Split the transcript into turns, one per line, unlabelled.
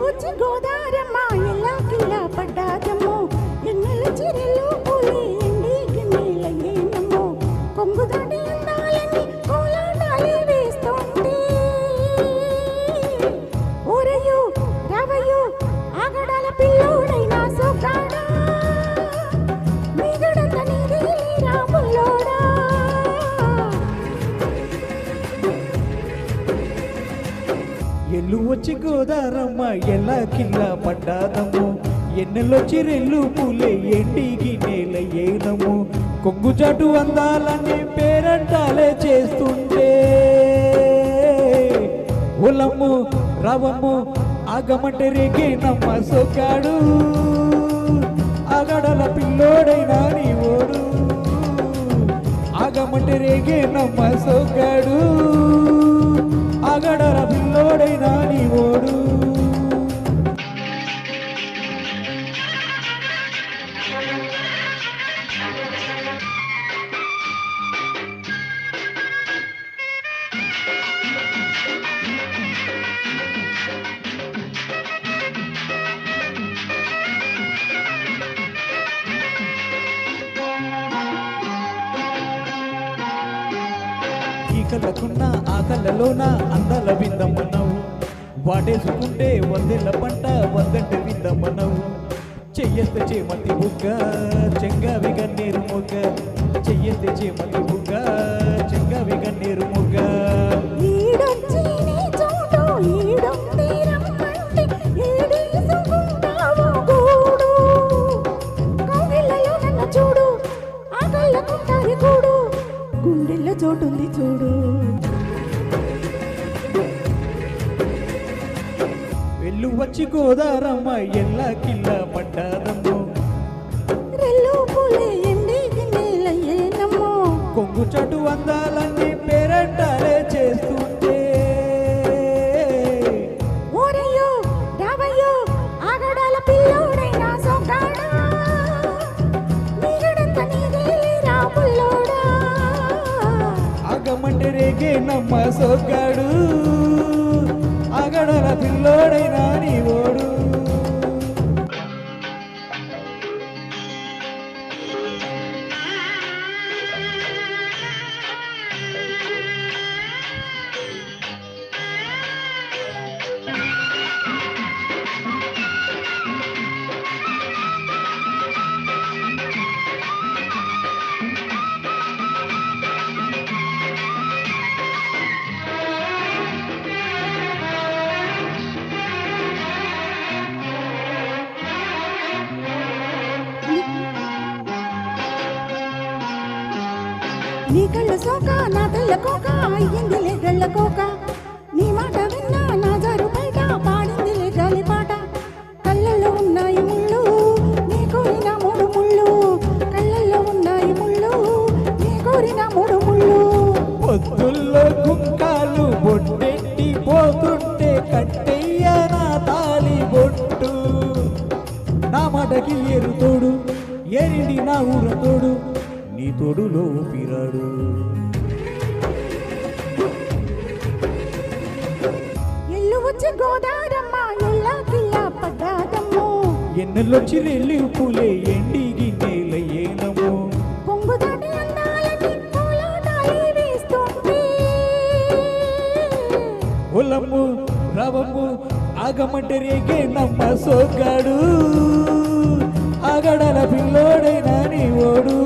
వచ్చి గోదారమ్మ ఎలా కిల్లా పడ్డాదమ్మో ఎన్నెల చిరెలు పూలి ఎండి గిన్నెలయ్యేనమ్మో కొంగు దాటి అందాలని కోలాటాలే వేస్తుంటే ఓరయ్యో రావయ్యో ఆగడాల పిల్లోడైనా సోకాడా మీగడంత నీదే రాముల్లోడా.
ఎల్లు వచ్చి గోదారమ్మ ఎలా కిల్లా పడ్డాదమ్ము ఎన్నెల్లో చిరెల్లు పూలే ఎండిగి నేలయ్యేనమ్ము కొంగు చాటు అందాలనే పేరంటాలే చేస్తుంటే ఒలమ్ము రావమ్ము ఆగమంటే రేగేనమ్మ సోకాడు ఆగడల పిల్లోడైనా నీ ఓడు ఆగమంటే రేగేనమ్మ సోకాడు ఆగడల పిల్లోడైనా నీ ఓడు. కళ్ళకున్న ఆ కళ్ళలోన అందాల విందమ్మనవు వాడేసుకుంటే వందెల పంట వద్దంటే విందమ్మనవు చెయ్యస్తే చేమతి బుగ్గ చెంగావి గన్నేరు మొగ్గ చెయ్యస్తే చేమతి బుగ్గ చెంగావి గన్నేరు మొగ్గ.
గుండెల్లో చోటుంది చూడు.
వెళ్ళు వచ్చి గోదారమ్మ ఎల్లా కిల్లా పడ్డాదమ్మో
రెల్లు పూలే ఎండి గిన్నెలయ్యేనమ్మో
కొంగు చాటు అందాలన్నీ పేరంటాలే చేస్తుంటే
ఓరయ్యో రావయ్యో ఆగడాల పిల్లోడైనా సోకాడా మీగడంత నీదే రాముల్లోడా
ఆగమంటే రేగేనమ్మ సోకాడు ఆగడల పిల్లోడైనా నీ ఓడు.
నీ కళ్ళ సోక నా తెల్ల కోక అయ్యిందిలే గళ్ళ కోక నీ మాట విన్నా నా జారు బయట పాడిందిలే గాలి పాట కళ్ళల్లో ఉన్నాయి ముళ్ళు నీ కోరిన మూడు ముళ్ళు కళ్ళల్లో ఉన్నాయి ముళ్ళు నీ కోరిన మూడు ముళ్ళు.
పొద్దుల్లో కుంకాలు బొట్టెట్టి పోతుంటే కట్టెయ్య నా తాలి బొట్టు నా మాటకి ఏరు తోడు ఏరింది నా ఊర తోడు నీ తోడులో పిరాడు.
ఎల్లు వచ్చి గోదారమ్మ ఎల్లా కిల్లా పడ్డాదమ్మో
ఎన్నెల్లో చిరెల్లి పూలే ఎండిగి నేలయ్యేనమ్మో
కొంగు దాటి అందాలని కోలాటాలే వేస్తుంటే
ఒలమ్ము రావమ్ము ఆగమంటే రేగేనమ్మ సోకాడు ఆగడల పిల్లోడైనా నీ ఓడు.